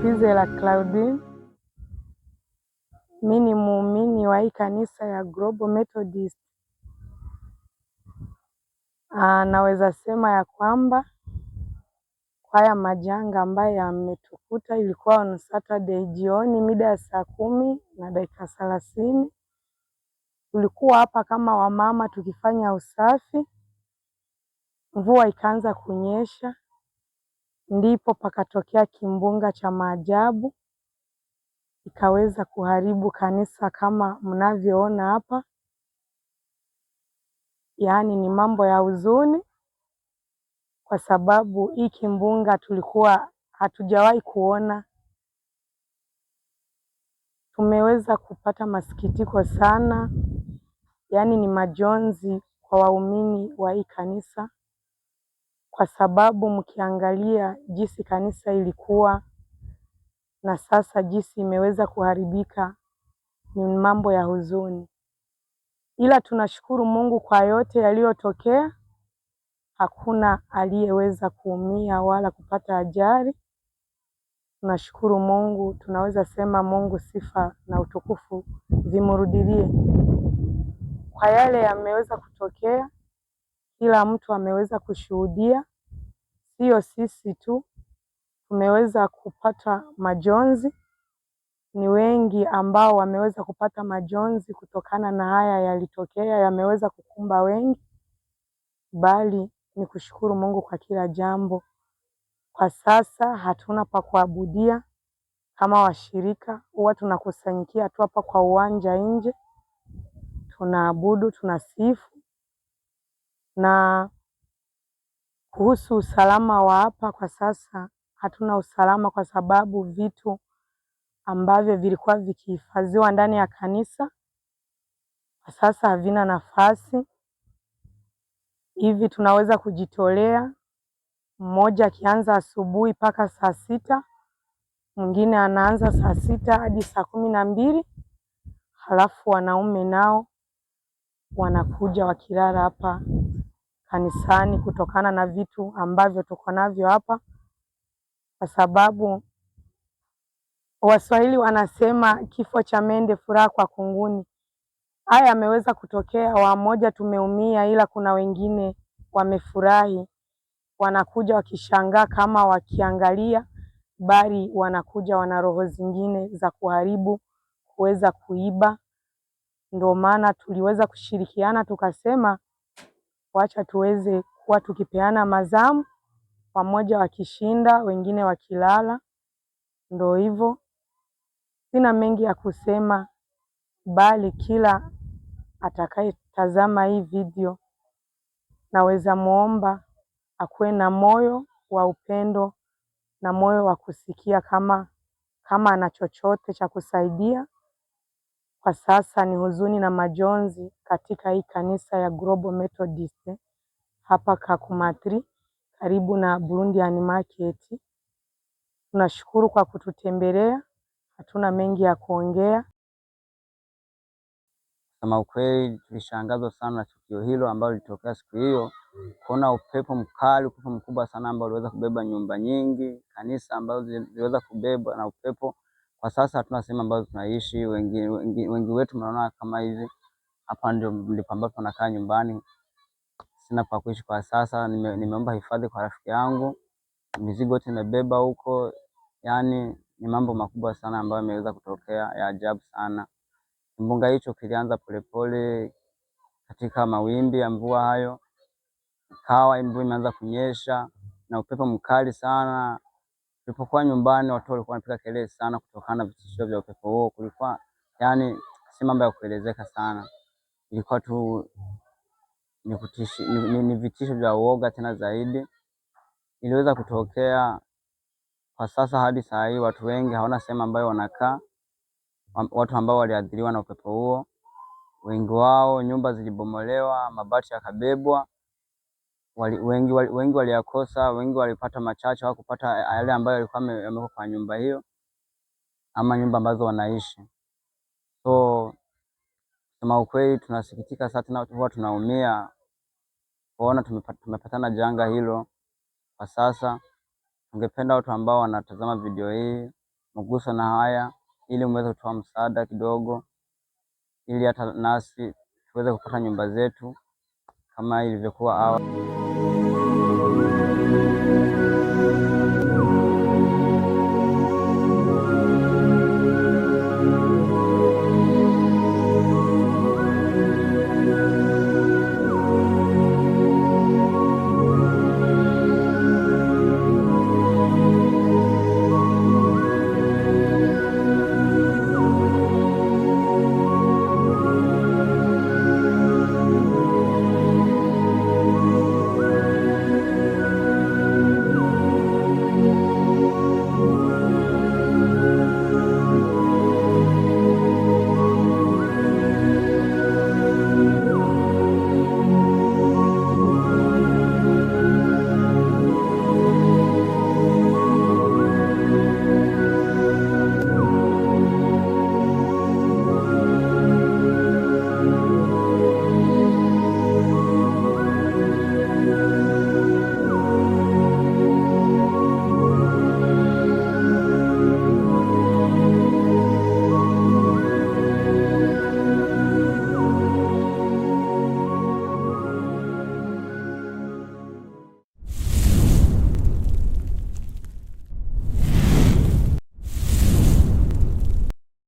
Kwizera Claudine. Mimi ni muumini wa hii kanisa ya Global Methodist. Naweza sema ya kwamba haya majanga ambayo yametukuta, ilikuwa on Saturday jioni mida ya 10:30. Tulikuwa hapa kama wamama tukifanya usafi, mvua ikaanza kunyesha, ndipo pakatokea kimbunga cha maajabu, ikaweza kuharibu kanisa kama mnavyoona hapa. Yaani ni mambo ya huzuni, kwa sababu hii kimbunga tulikuwa hatujawahi kuona. Tumeweza kupata masikitiko sana, yaani ni majonzi kwa waumini wa hii kanisa, kwa sababu mkiangalia jinsi kanisa ilikuwa na sasa jinsi imeweza kuharibika, ni mambo ya huzuni. Ila tunashukuru Mungu kwa yote yaliyotokea. Hakuna aliyeweza kuumia wala kupata ajali. Tunashukuru Mungu, tunaweza sema Mungu sifa na utukufu vimrudilie. Kwa yale yameweza kutokea, kila mtu ameweza kushuhudia, sio sisi tu tumeweza kupata majonzi. Ni wengi ambao wameweza kupata majonzi kutokana na haya yalitokea, yameweza kukumba wengi, bali ni kushukuru Mungu kwa kila jambo. Kwa sasa hatuna pa kuabudia kama washirika, huwa tunakusanyikia tu hapa kwa uwanja nje, tunaabudu, tunasifu. Na kuhusu usalama wa hapa, kwa sasa hatuna usalama, kwa sababu vitu ambavyo vilikuwa vikihifadhiwa ndani ya kanisa kwa sasa havina nafasi. Hivi tunaweza kujitolea, mmoja akianza asubuhi mpaka saa 6, mwingine anaanza saa 6 hadi saa 12, halafu wanaume nao wanakuja wakilala hapa kanisani, kutokana na vitu ambavyo tuko navyo hapa, kwa sababu Waswahili wanasema kifo cha mende furaha kwa kunguni. Haya yameweza kutokea, wamoja tumeumia, ila kuna wengine wamefurahi, wanakuja wakishangaa kama wakiangalia, bali wanakuja wana roho zingine za kuharibu, kuweza kuiba. Ndio maana tuliweza kushirikiana tukasema wacha tuweze kuwa tukipeana mazamu, pamoja wakishinda, wengine wakilala. Ndio hivyo. Sina mengi ya kusema, bali kila atakayetazama hii video naweza muomba akuwe na moyo wa upendo na moyo wa kusikia kama ana chochote cha kusaidia. Kwa sasa ni huzuni na majonzi katika hii kanisa ya Global Methodist hapa Kakumatri, karibu na Burundian Market. Tunashukuru kwa kututembelea, hatuna mengi ya kuongea. Kama ukweli tulishangazwa sana na tukio hilo ambalo lilitokea siku hiyo. Kuna upepo mkali, upepo mkubwa sana ambao uliweza kubeba nyumba nyingi, kanisa ambazo ziliweza kubebwa na upepo. Kwa sasa hatuna sehemu ambazo tunaishi, wengi wetu mnaona kama hivi. Hapa ndipo ambapo tunakaa nyumbani. Sina pa kuishi kwa sasa, nimeomba hifadhi kwa rafiki yangu. Mizigo yote nimebeba huko. Yaani ni mambo makubwa sana ambayo yameweza kutokea ya ajabu sana. Kimbunga hicho kilianza polepole katika mawimbi ya mvua hayo, ikawa mvua imeanza kunyesha na upepo mkali sana. Tulipokuwa nyumbani, watu walikuwa wanapiga kelele sana kutokana na vitisho vya upepo huo. Kulikuwa yani si mambo ya kuelezeka sana, ilikuwa tu ni vitisho vya uoga tena zaidi. Iliweza kutokea. Kwa sasa hadi saa hii watu wengi hawana sehemu ambayo wanakaa, watu ambao waliathiriwa na upepo huo. Wengi wao nyumba zilibomolewa, mabati yakabebwa. Wengi waliyakosa, wengi walipata machache, hawakupata yale ambayo yalikuwa yameko kwa nyumba hiyo ama nyumba ambazo wanaishi. So kama ukweli tunasikitika sana, tena huwa tunaumia kuona tumepatana janga hilo. Kwa sasa tungependa watu ambao wanatazama video hii mguswa na haya, ili mweze kutoa msaada kidogo, ili hata nasi tuweze kupata nyumba zetu kama ilivyokuwa awali.